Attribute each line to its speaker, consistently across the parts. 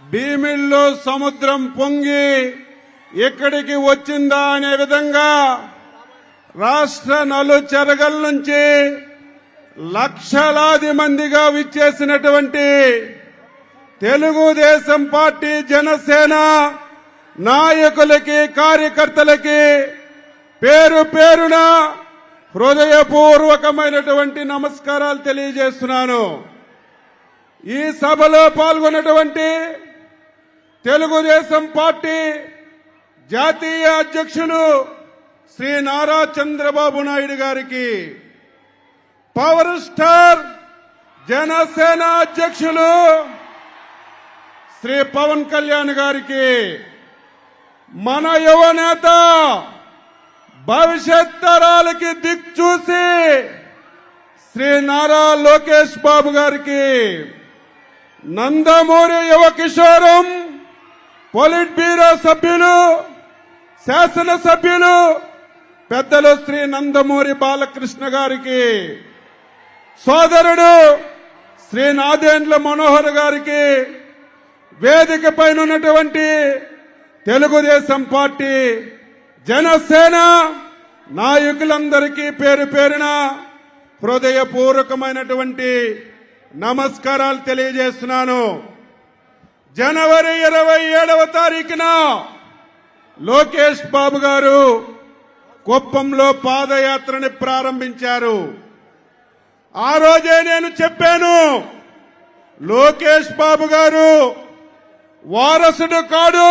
Speaker 1: భీమిల్లో సముద్రం పొంగి ఇక్కడికి వచ్చిందా అనే విధంగా రాష్ట్ర నలుచెరగల నుంచి లక్షలాది మందిగా విచ్చేసినటువంటి తెలుగుదేశం పార్టీ జనసేన నాయకులకి కార్యకర్తలకి పేరు పేరున హృదయపూర్వకమైనటువంటి నమస్కారాలు తెలియజేస్తున్నాను. ఈ సభలో పాల్గొన్నటువంటి తెలుగుదేశం పార్టీ జాతీయ అధ్యక్షులు శ్రీ నారా చంద్రబాబు నాయుడు గారికి, పవర్ స్టార్ జనసేన అధ్యక్షులు శ్రీ పవన్ కళ్యాణ్ గారికి, మన యువనేత భవిష్యత్ తరాలకి దిక్చూసి శ్రీ నారా లోకేష్ బాబు గారికి, నందమూరి యువ కిషోరం పొలిట్ బ్యూరో సభ్యులు శాసనసభ్యులు పెద్దలు శ్రీ నందమూరి బాలకృష్ణ గారికి, సోదరుడు శ్రీ నాదెండ్ల మనోహర్ గారికి, వేదిక పైన ఉన్నటువంటి తెలుగుదేశం పార్టీ జనసేన నాయకులందరికీ పేరు పేరున హృదయపూర్వకమైనటువంటి నమస్కారాలు తెలియజేస్తున్నాను. జనవరి 27వ తారీఖున లోకేష్ బాబు గారు కుప్పంలో పాదయాత్రని ప్రారంభించారు. ఆ రోజే నేను చెప్పాను, లోకేష్ బాబు గారు వారసుడు కాడు,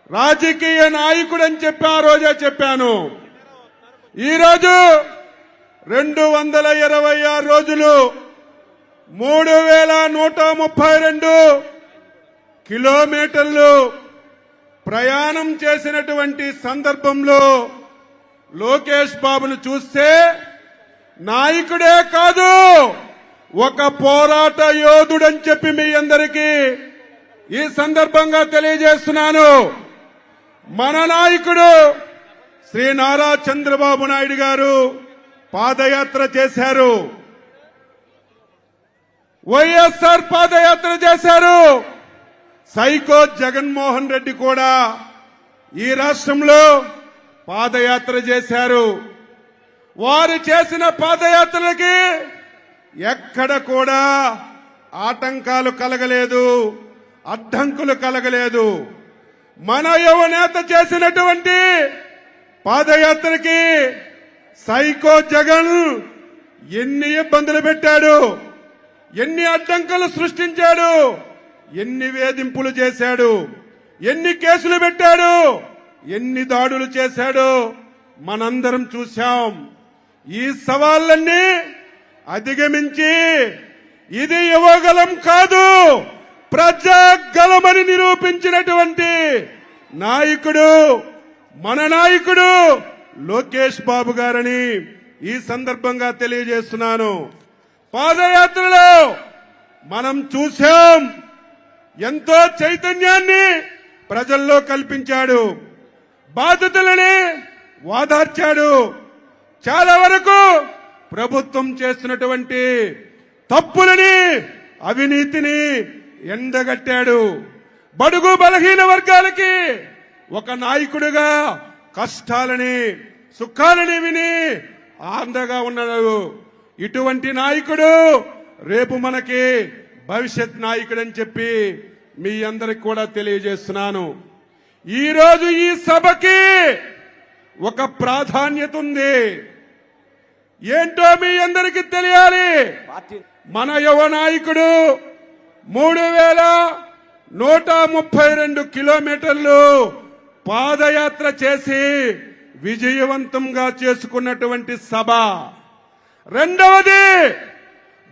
Speaker 1: రాజకీయ నాయకుడు అని చెప్పి ఆ రోజే చెప్పాను. ఈరోజు 226 రోజులు 3132 కిలోమీటర్లు ప్రయాణం చేసినటువంటి సందర్భంలో లోకేష్ బాబును చూస్తే నాయకుడే కాదు, ఒక పోరాట యోధుడని చెప్పి మీ అందరికీ ఈ సందర్భంగా తెలియజేస్తున్నాను. మన నాయకుడు శ్రీ నారా చంద్రబాబు నాయుడు గారు పాదయాత్ర చేశారు, వైఎస్ఆర్ పాదయాత్ర చేశారు. సైకో జగన్మోహన్ రెడ్డి కూడా ఈ రాష్ట్రంలో పాదయాత్ర చేశారు. వారు చేసిన పాదయాత్రలకి ఎక్కడ కూడా ఆటంకాలు కలగలేదు, అడ్డంకులు కలగలేదు. మన యువనేత చేసినటువంటి పాదయాత్రకి సైకో జగన్ ఎన్ని ఇబ్బందులు పెట్టాడు, ఎన్ని అడ్డంకులు సృష్టించాడు, ఎన్ని వేధింపులు చేశాడు, ఎన్ని కేసులు పెట్టాడు, ఎన్ని దాడులు చేశాడు మనందరం చూశాం. ఈ సవాళ్లన్నీ అధిగమించి ఇది యువగలం కాదు ప్రజాగలమని నిరూపించినటువంటి నాయకుడు మన నాయకుడు లోకేష్ బాబు గారని ఈ సందర్భంగా తెలియజేస్తున్నాను. పాదయాత్రలో మనం చూశాం, ఎంతో చైతన్యాన్ని ప్రజల్లో కల్పించాడు, బాధితులని వాదార్చాడు. చాలా వరకు ప్రభుత్వం చేస్తున్నటువంటి తప్పులని అవినీతిని ఎండగట్టాడు. బడుగు బలహీన వర్గాలకి ఒక నాయకుడిగా కష్టాలని సుఖాలని విని ఆనందంగా ఉన్నాడు. ఇటువంటి నాయకుడు రేపు మనకి భవిష్యత్ నాయకుడని చెప్పి మీ అందరికి కూడా తెలియజేస్తున్నాను. ఈరోజు ఈ సభకి ఒక ప్రాధాన్యత ఉంది. ఏంటో మీ అందరికీ తెలియాలి. మన యువ నాయకుడు 3132 కిలోమీటర్లు పాదయాత్ర చేసి విజయవంతంగా చేసుకున్నటువంటి సభ. రెండవది,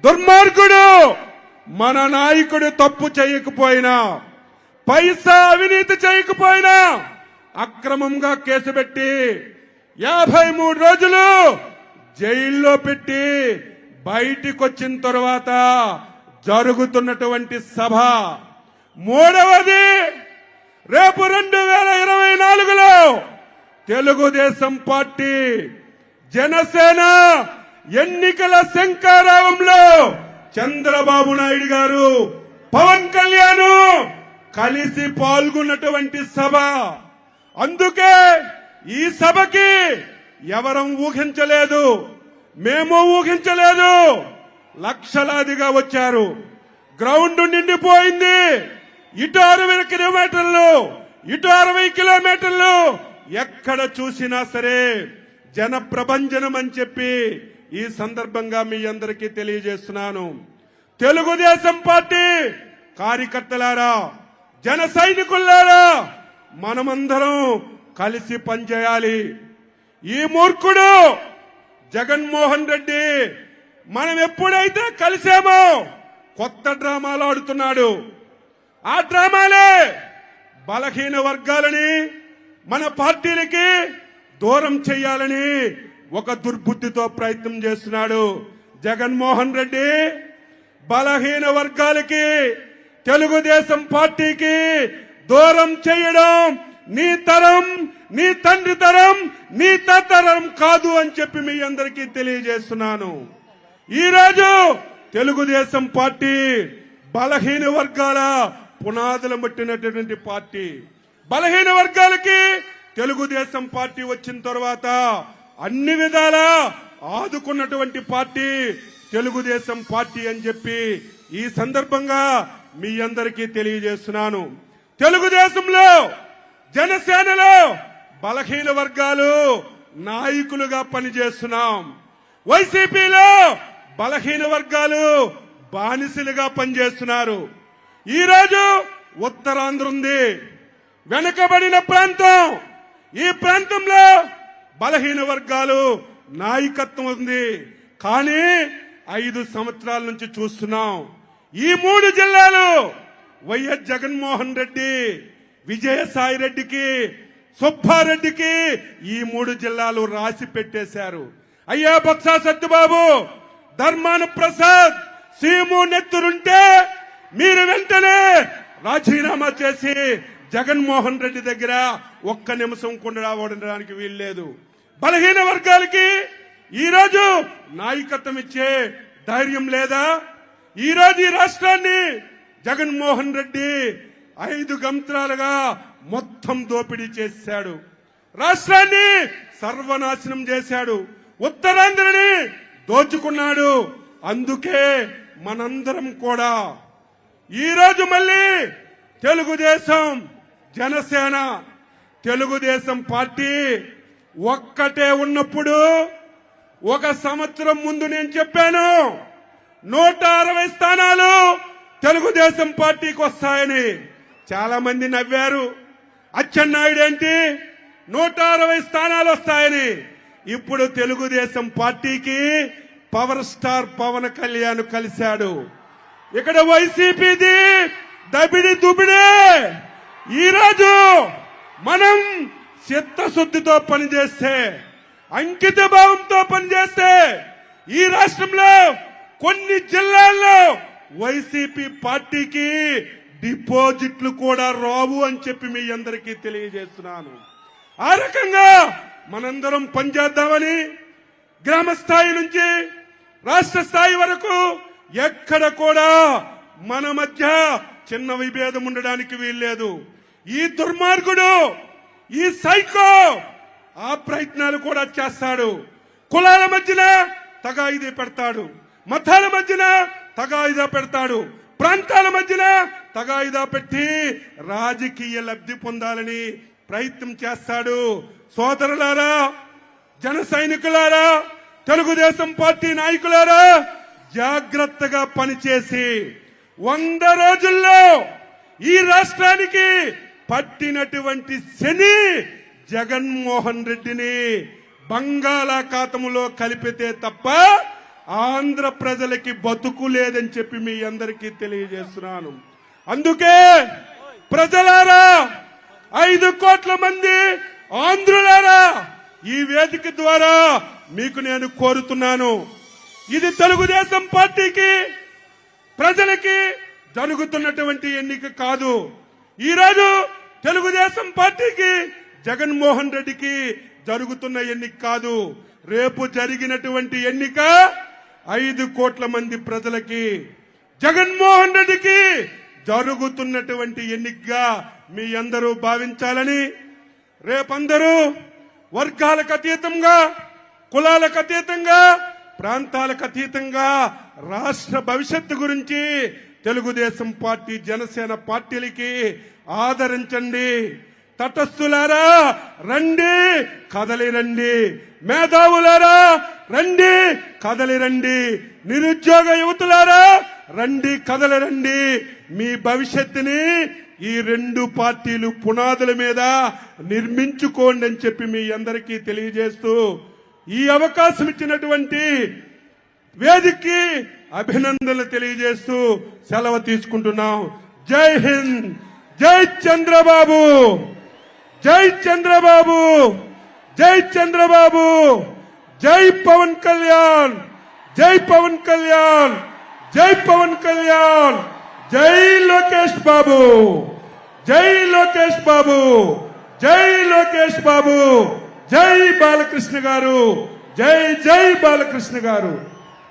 Speaker 1: దుర్మార్గుడు మన నాయకుడు తప్పు చేయకపోయినా, పైసా అవినీతి చేయకపోయినా అక్రమంగా కేసు పెట్టి 53 రోజులు జైల్లో పెట్టి బయటికి వచ్చిన తర్వాత జరుగుతున్నటువంటి సభ. మూడవది, రేపు 2024లో తెలుగుదేశం పార్టీ జనసేన ఎన్నికల శంఖారావంలో చంద్రబాబు నాయుడు గారు, పవన్ కళ్యాణ్ కలిసి పాల్గొన్నటువంటి సభ. అందుకే ఈ సభకి ఎవరం ఊహించలేదు, మేము ఊహించలేదు. లక్షలాదిగా వచ్చారు, గ్రౌండ్ నిండిపోయింది. ఇటు 60 కిలోమీటర్లు, ఇటు 60 కిలోమీటర్లు, ఎక్కడ చూసినా సరే జన ప్రభంజనం అని చెప్పి ఈ సందర్భంగా మీ అందరికీ తెలియజేస్తున్నాను. తెలుగుదేశం పార్టీ కార్యకర్తలారా, జన సైనికులారా, మనమందరం కలిసి పనిచేయాలి. ఈ మూర్ఖుడు జగన్మోహన్ రెడ్డి మనం ఎప్పుడైతే కలిసామో కొత్త డ్రామాలు ఆడుతున్నాడు. ఆ డ్రామాలే బలహీన వర్గాలని మన పార్టీలకి దూరం చేయాలని ఒక దుర్బుద్ధితో ప్రయత్నం చేస్తున్నాడు జగన్మోహన్ రెడ్డి. బలహీన వర్గాలకి, తెలుగుదేశం పార్టీకి దూరం చేయడం నీ తరం, నీ తండ్రి తరం, నీ తరం కాదు అని చెప్పి మీ అందరికీ తెలియజేస్తున్నాను. ఈరోజు తెలుగుదేశం పార్టీ బలహీన వర్గాల పునాదులు మట్టినటువంటి పార్టీ. బలహీన వర్గాలకి తెలుగుదేశం పార్టీ వచ్చిన తర్వాత అన్ని విధాలా ఆదుకున్నటువంటి పార్టీ తెలుగుదేశం పార్టీ అని చెప్పి ఈ సందర్భంగా మీ అందరికీ తెలియజేస్తున్నాను. తెలుగుదేశంలో, జనసేనలో బలహీన వర్గాలు నాయకులుగా పనిచేస్తున్నాం. వైసీపీలో బలహీన వర్గాలు బానిసలుగా పనిచేస్తున్నారు. ఈరోజు ఉత్తరాంధ్ర ఉంది, వెనుకబడిన ప్రాంతం. ఈ ప్రాంతంలో బలహీన వర్గాలు నాయకత్వం ఉంది. కానీ 5 సంవత్సరాల నుంచి చూస్తున్నాం, ఈ 3 జిల్లాలు వైఎస్ జగన్మోహన్ రెడ్డి, విజయసాయి రెడ్డికి, సుబ్బారెడ్డికి ఈ 3 జిల్లాలు రాసి పెట్టేశారు. అయ్యా బొత్స సత్యబాబు, ధర్మాన ప్రసాద్, సీము నెత్తురుంటే మీరు వెంటనే రాజీనామా చేసి జగన్మోహన్ రెడ్డి దగ్గర ఒక్క నిమిషం కూడా ఉండడానికి వీల్లేదు. బలహీన వర్గాలకి ఈరోజు నాయకత్వం ఇచ్చే ధైర్యం లేదా? ఈరోజు ఈ రాష్ట్రాన్ని జగన్మోహన్ రెడ్డి 5 సంవత్సరాలుగా మొత్తం దోపిడీ చేశాడు. రాష్ట్రాన్ని సర్వనాశనం చేశాడు. ఉత్తరాంధ్రని దోచుకున్నాడు. అందుకే మనందరం కూడా ఈరోజు మళ్ళీ తెలుగుదేశం, జనసేన, తెలుగుదేశం పార్టీ ఒక్కటే ఉన్నప్పుడు 1 సంవత్సరం ముందు నేను చెప్పాను 160 స్థానాలు తెలుగుదేశం పార్టీకి వస్తాయని. చాలా మంది నవ్వారు. అచ్చెన్నాయుడు ఏంటి 160 స్థానాలు వస్తాయని. ఇప్పుడు తెలుగుదేశం పార్టీకి పవర్ స్టార్ పవన్ కళ్యాణ్ కలిశాడు. ఇక్కడ వైసీపీది దబిడి దుబిడే. ఈరోజు మనం చిత్తశుద్ధితో పనిచేస్తే, అంకిత భావంతో పనిచేస్తే ఈ రాష్ట్రంలో కొన్ని జిల్లాల్లో వైసీపీ పార్టీకి డిపాజిట్లు కూడా రావు అని చెప్పి మీ అందరికీ తెలియజేస్తున్నాను. ఆ రకంగా మనందరం పనిచేద్దామని గ్రామ స్థాయి నుంచి రాష్ట్ర స్థాయి వరకు ఎక్కడ కూడా మన మధ్య చిన్న విభేదం ఉండడానికి వీల్లేదు. ఈ దుర్మార్గుడు, ఈ సైకో ఆ ప్రయత్నాలు కూడా చేస్తాడు. కులాల మధ్యన తగాయిదా పెడతాడు, మతాల మధ్యన తగాయిదా పెడతాడు, ప్రాంతాల మధ్యన తగాయిదా పెట్టి రాజకీయ లబ్ధి పొందాలని ప్రయత్నం చేస్తాడు. సోదరులారా, జన సైనికులారా, తెలుగుదేశం పార్టీ నాయకులారా, జాగ్రత్తగా పనిచేసి 100 రోజుల్లో ఈ రాష్ట్రానికి పట్టినటువంటి శని జగన్మోహన్ రెడ్డిని బంగాళాఖాతంలో కలిపితే తప్ప ఆంధ్ర ప్రజలకి బతుకు లేదని చెప్పి మీ అందరికీ తెలియజేస్తున్నాను. అందుకే ప్రజలారా, 5 కోట్ల మంది ఆంధ్రులారా, ఈ వేదిక ద్వారా మీకు నేను కోరుతున్నాను, ఇది తెలుగుదేశం పార్టీకి, ప్రజలకి జరుగుతున్నటువంటి ఎన్నిక కాదు. ఈరోజు తెలుగుదేశం పార్టీకి, జగన్మోహన్ రెడ్డికి జరుగుతున్న ఎన్నిక కాదు. రేపు జరిగినటువంటి ఎన్నిక 5 కోట్ల మంది ప్రజలకి. జగన్మోహన్ రెడ్డికి జరుగుతున్నటువంటి ఎన్నికగా మీ అందరూ భావించాలని, రేపందరూ వర్గాలకు అతీతంగా, కులాలకు అతీతంగా, ప్రాంతాలకు అతీతంగా రాష్ట్ర భవిష్యత్తు గురించి తెలుగుదేశం పార్టీ, జనసేన పార్టీలకి ఆదరించండి. తటస్థులారా రండి, కదలి రండి. మేధావులారా రండి, కదలి రండి. నిరుద్యోగ యువతులారా రండి, కదలి రండి. మీ భవిష్యత్తుని ఈ రెండు పార్టీలు పునాదుల మీద నిర్మించుకోండి అని చెప్పి మీ అందరికీ తెలియజేస్తూ, ఈ అవకాశం ఇచ్చినటువంటి వేదికకి అభినందనలు తెలియజేస్తూ సెలవు తీసుకుంటున్నాం. జై హింద్, జై చంద్రబాబు, జై చంద్రబాబు, జై చంద్రబాబు, జై పవన్ కళ్యాణ్, జై పవన్ కళ్యాణ్, జై పవన్ కళ్యాణ్, జై లోకేష్ బాబు, జై లోకేష్ బాబు, జై లోకేష్ బాబు, జై బాలకృష్ణ గారు, జై జై బాలకృష్ణ గారు.